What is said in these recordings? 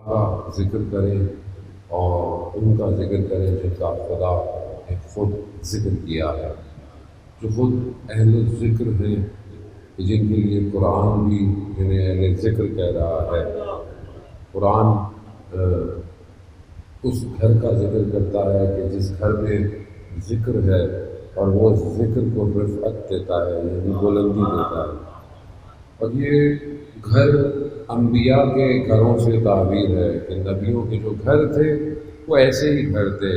کا ذکر کریں اور ان کا ذکر کریں جن کا خدا نے خود ذکر کیا ہے، جو خود اہل ذکر ہیں، جن کے لیے قرآن بھی جنہیں اہل ذکر کہہ رہا ہے۔ قرآن اس گھر کا ذکر کرتا ہے کہ جس گھر میں ذکر ہے، اور وہ ذکر کو رفعت دیتا ہے، یعنی بلندی دیتا ہے۔ اور یہ گھر انبیاء کے گھروں سے تعبیر ہے کہ نبیوں کے جو گھر تھے وہ ایسے ہی گھر تھے،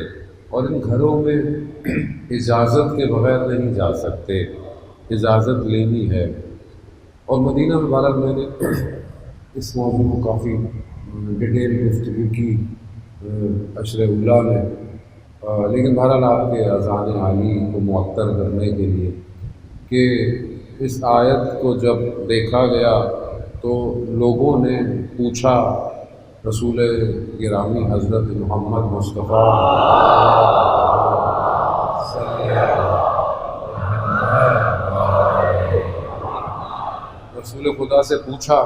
اور ان گھروں میں اجازت کے بغیر نہیں جا سکتے، اجازت لینی ہے۔ اور مدینہ میں بہرحال میں نے اس موضوع کو کافی ڈیٹیل گفتگو کی عشر اولیٰ میں، لیکن بہرحال آپ کے اذان عالی کو معطر کرنے کے لیے کہ اس آیت کو جب دیکھا گیا تو لوگوں نے پوچھا رسول گرامی حضرت محمد مصطفیٰ رسول خدا سے پوچھا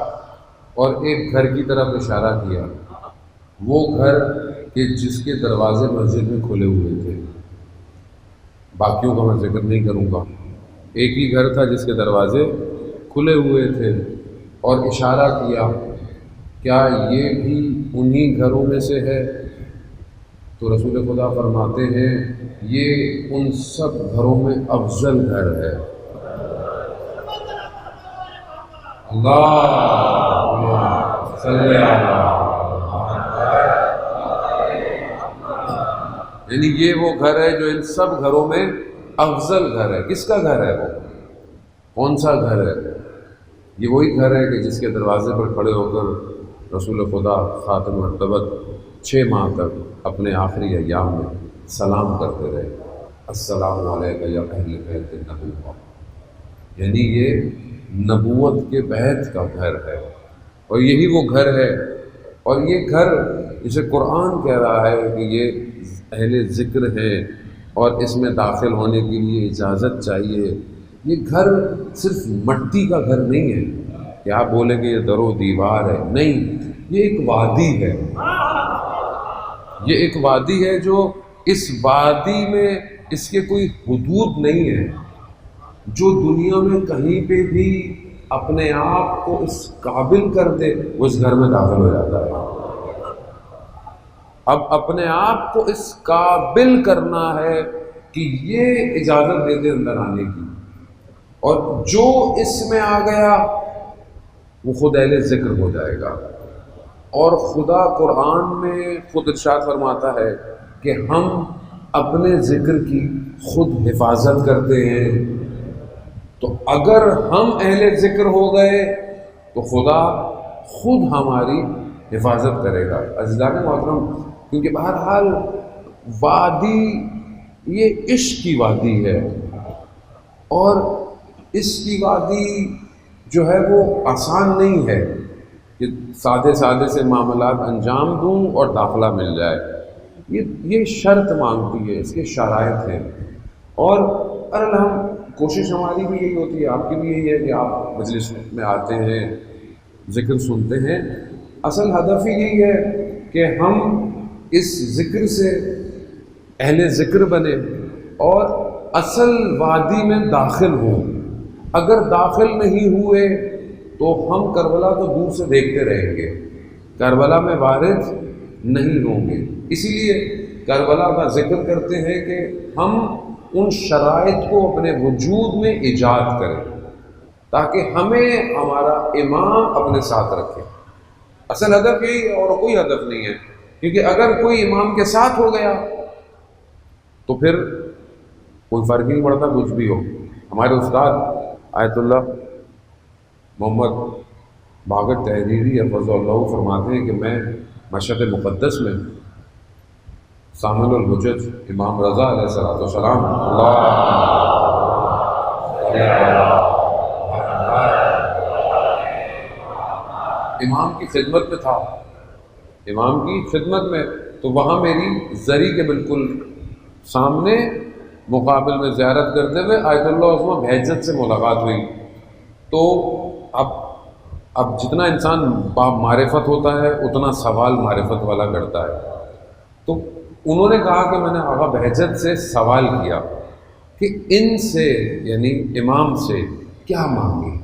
اور ایک گھر کی طرف اشارہ کیا، وہ گھر کہ جس کے دروازے مسجد میں کھلے ہوئے تھے۔ باقیوں کا میں ذکر نہیں کروں گا، ایک ہی گھر تھا جس کے دروازے کھلے ہوئے تھے، اور اشارہ کیا کیا یہ بھی انہی گھروں میں سے ہے؟ تو رسول خدا فرماتے ہیں یہ ان سب گھروں میں افضل گھر ہے۔ اللہم صلی یعنی یہ وہ گھر ہے جو ان سب گھروں میں افضل گھر ہے۔ کس کا گھر ہے وہ؟ کون سا گھر ہے؟ یہ وہی گھر ہے کہ جس کے دروازے پر کھڑے ہو کر رسول خدا خاتم مرتبت 6 ماہ تک اپنے آخری ایام میں سلام کرتے رہے، السلام علیکم یا اہل بیت النبوہ، یعنی یہ نبوت کے بیت کا گھر ہے، اور یہی وہ گھر ہے۔ اور یہ گھر جسے قرآن کہہ رہا ہے کہ یہ اہل ذکر ہے اور اس میں داخل ہونے کے لیے اجازت چاہیے، یہ گھر صرف مٹی کا گھر نہیں ہے کہ آپ بولیں کہ یہ در و دیوار ہے، نہیں، یہ ایک وادی ہے، یہ ایک وادی ہے جو اس وادی میں اس کے کوئی حدود نہیں ہے، جو دنیا میں کہیں پہ بھی اپنے آپ کو اس قابل کر دے وہ اس گھر میں داخل ہو جاتا ہے۔ اب اپنے آپ کو اس قابل کرنا ہے کہ یہ اجازت دے دے اندر آنے کی، اور جو اس میں آ گیا وہ خود اہل ذکر ہو جائے گا۔ اور خدا قرآن میں خود ارشاد فرماتا ہے کہ ہم اپنے ذکر کی خود حفاظت کرتے ہیں، تو اگر ہم اہل ذکر ہو گئے تو خدا خود ہماری حفاظت کرے گا۔ عزیزان محترم، کیونکہ بہرحال وادی یہ عشق کی وادی ہے، اور اس کی وادی جو ہے وہ آسان نہیں ہے کہ سادے سادے سے معاملات انجام دوں اور داخلہ مل جائے، یہ شرط مانگتی ہے، اس کے شرائط ہیں۔ اور ہم کوشش ہماری بھی یہی ہوتی ہے، آپ کی بھی یہی ہے کہ آپ مجلس میں آتے ہیں، ذکر سنتے ہیں، اصل ہدف ہی یہی ہے کہ ہم اس ذکر سے اہل ذکر بنے اور اصل وادی میں داخل ہوں۔ اگر داخل نہیں ہوئے تو ہم کربلا کو دور سے دیکھتے رہیں گے، کربلا میں وارد نہیں ہوں گے۔ اسی لیے کربلا کا ذکر کرتے ہیں کہ ہم ان شرائط کو اپنے وجود میں ایجاد کریں تاکہ ہمیں ہمارا امام اپنے ساتھ رکھے۔ اصل ہدف یہی ہے اور کوئی ہدف نہیں ہے، کیونکہ اگر کوئی امام کے ساتھ ہو گیا تو پھر کوئی فرق نہیں پڑتا کچھ بھی ہو۔ ہمارے استاد آیت اللہ محمد بھاگت تحریری حفظ اللہ فرماتے ہیں کہ میں مشرق مقدس میں سامع الحجج امام رضا علیہ السلام امام کی خدمت میں تھا، امام کی خدمت میں، تو وہاں میری زری کے بالکل سامنے مقابل میں زیارت کرتے ہوئے آیت اللہ عظمہ بہجت سے ملاقات ہوئی۔ تو اب اب جتنا انسان با معرفت ہوتا ہے اتنا سوال معرفت والا کرتا ہے. تو انہوں نے کہا کہ میں نے آقا بہجت سے سوال کیا کہ ان سے یعنی امام سے کیا مانگیں،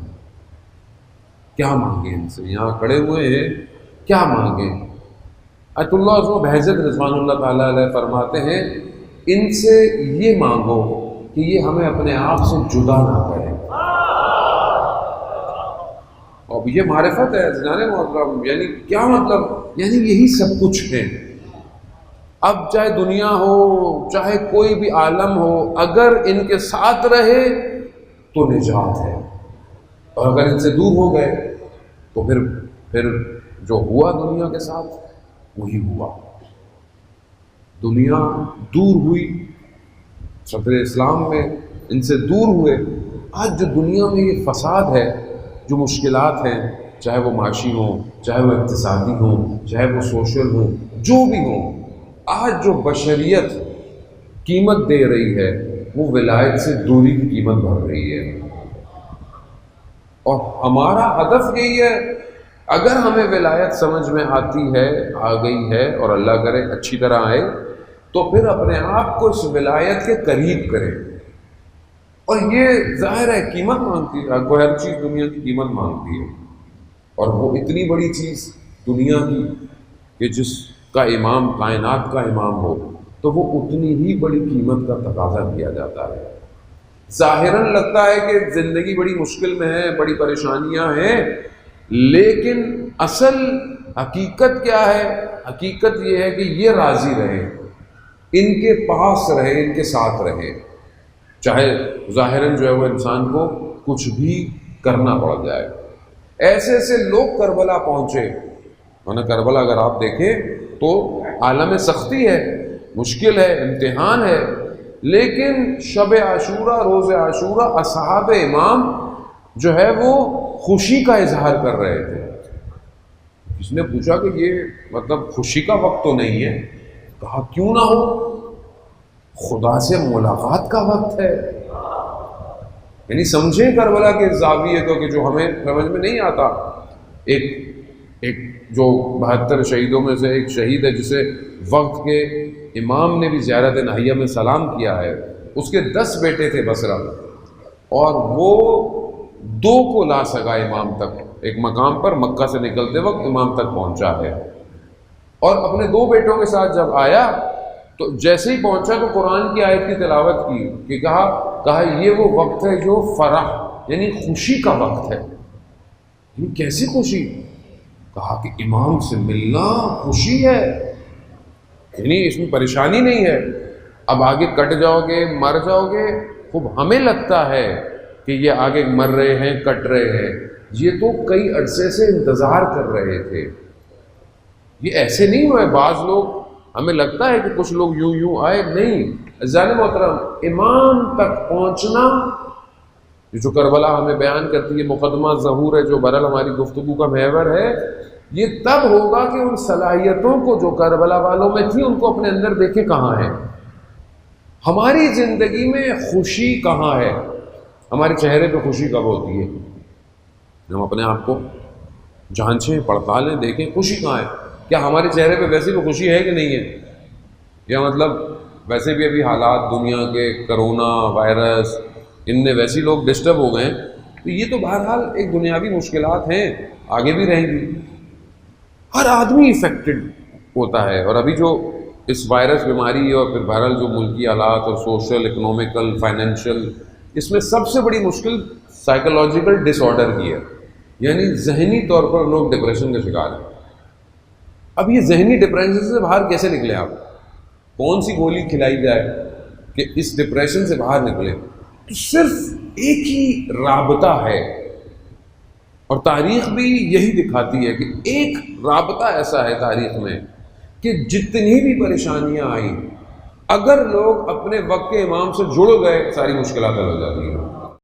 کیا مانگیں ان سے، یہاں کھڑے ہوئے ہیں کیا مانگیں. آیت اللہ عثمان بہجت رضوان اللہ تعالیٰ علیہ فرماتے ہیں ان سے یہ مانگو کہ یہ ہمیں اپنے آپ سے جدا نہ کریں. اور یہ معرفت ہے جانے محترم، یعنی کیا مطلب، یعنی یہی سب کچھ ہے. اب چاہے دنیا ہو چاہے کوئی بھی عالم ہو، اگر ان کے ساتھ رہے تو نجات ہے، اور اگر ان سے دور ہو گئے تو پھر جو ہوا دنیا کے ساتھ وہی ہوا. دنیا دور ہوئی، صدر اسلام میں ان سے دور ہوئے. آج جو دنیا میں یہ فساد ہے، جو مشکلات ہیں، چاہے وہ معاشی ہوں، چاہے وہ اقتصادی ہوں، چاہے وہ سوشل ہوں، جو بھی ہوں، آج جو بشریت قیمت دے رہی ہے وہ ولایت سے دوری کی قیمت بڑھ رہی ہے. اور ہمارا ہدف یہی ہے، اگر ہمیں ولایت سمجھ میں آتی ہے، آ گئی ہے، اور اللہ کرے اچھی طرح آئے، تو پھر اپنے آپ کو اس ولایت کے قریب کریں. اور یہ ظاہر ہے قیمت مانگتی ہے، کوئی ہر چیز دنیا کی قیمت مانگتی ہے، اور وہ اتنی بڑی چیز دنیا کی کہ جس کا امام کائنات کا امام ہو تو وہ اتنی ہی بڑی قیمت کا تقاضا کیا جاتا ہے. ظاہراً لگتا ہے کہ زندگی بڑی مشکل میں ہے، بڑی پریشانیاں ہیں، لیکن اصل حقیقت کیا ہے؟ حقیقت یہ ہے کہ یہ راضی رہے، ان کے پاس رہے، ان کے ساتھ رہے، چاہے ظاہراً جو ہے وہ انسان کو کچھ بھی کرنا پڑ جائے. ایسے ایسے لوگ کربلا پہنچے، ورنہ کربلا اگر آپ دیکھیں تو عالم سختی ہے، مشکل ہے، امتحان ہے، لیکن شب عاشورہ، روز عاشورہ، اصحاب امام جو ہے وہ خوشی کا اظہار کر رہے تھے. اس نے پوچھا کہ یہ مطلب خوشی کا وقت تو نہیں ہے؟ کہا کیوں نہ ہو، خدا سے ملاقات کا وقت ہے. یعنی سمجھیں کربلا کے زاویے تو کہ جو ہمیں سمجھ میں نہیں آتا. ایک جو 72 شہیدوں میں سے ایک شہید ہے جسے وقت کے امام نے بھی زیارت نہیہ میں سلام کیا ہے، اس کے 10 بیٹے تھے بصرہ، اور وہ 2 کو لا سکا امام تک. ایک مقام پر مکہ سے نکلتے وقت امام تک پہنچا ہے، اور اپنے 2 بیٹوں کے ساتھ جب آیا تو جیسے ہی پہنچا تو قرآن کی آیت کی تلاوت کی کہ کہا یہ وہ وقت ہے جو فرح یعنی خوشی کا وقت ہے. یہ کیسی خوشی؟ کہا کہ امام سے ملنا خوشی ہے، یعنی اس میں پریشانی نہیں ہے. اب آگے کٹ جاؤ گے، مر جاؤ گے، خوب ہمیں لگتا ہے کہ یہ آگے مر رہے ہیں، کٹ رہے ہیں، یہ تو کئی عرصے سے انتظار کر رہے تھے. یہ ایسے نہیں ہوئے. بعض لوگ ہمیں لگتا ہے کہ کچھ لوگ یوں آئے، نہیں. ظالم محترم، امام تک پہنچنا جو کربلا ہمیں بیان کرتی ہے، مقدمہ ظہور ہے جو برحال ہماری گفتگو کا محور ہے، یہ تب ہوگا کہ ان صلاحیتوں کو جو کربلا والوں میں تھی ان کو اپنے اندر دیکھیں کہاں ہے. ہماری زندگی میں خوشی کہاں ہے؟ ہمارے چہرے پہ خوشی کب ہوتی ہے؟ ہم اپنے آپ کو جانچیں، پڑتالیں، دیکھیں خوشی کہاں ہے. کیا ہمارے چہرے پہ ویسے بھی خوشی ہے کہ نہیں ہے؟ یا مطلب ویسے بھی ابھی حالات دنیا کے، کرونا وائرس، ان میں ویسے لوگ ڈسٹرب ہو گئے ہیں، تو یہ تو بہرحال ایک دنیاوی مشکلات ہیں، آگے بھی رہیں گی. ہر آدمی افیکٹڈ ہوتا ہے. اور ابھی جو اس وائرس بیماری اور پھر بہرحال جو ملکی حالات اور سوشل، اکنومیکل، فائنینشیل، اس میں سب سے بڑی مشکل سائیکولوجیکل ڈس آرڈر کی ہے، یعنی ذہنی طور پر لوگ ڈپریشن کا شکار ہیں. اب یہ ذہنی ڈپریشن سے باہر کیسے نکلیں؟ آپ کون سی گولی کھلائی جائے کہ اس ڈپریشن سے باہر نکلیں؟ تو صرف ایک ہی رابطہ ہے، اور تاریخ بھی یہی دکھاتی ہے کہ ایک رابطہ ایسا ہے تاریخ میں کہ جتنی بھی پریشانیاں آئیں، اگر لوگ اپنے وقت کے امام سے جڑ گئے ساری مشکلات حل ہو جاتی ہیں.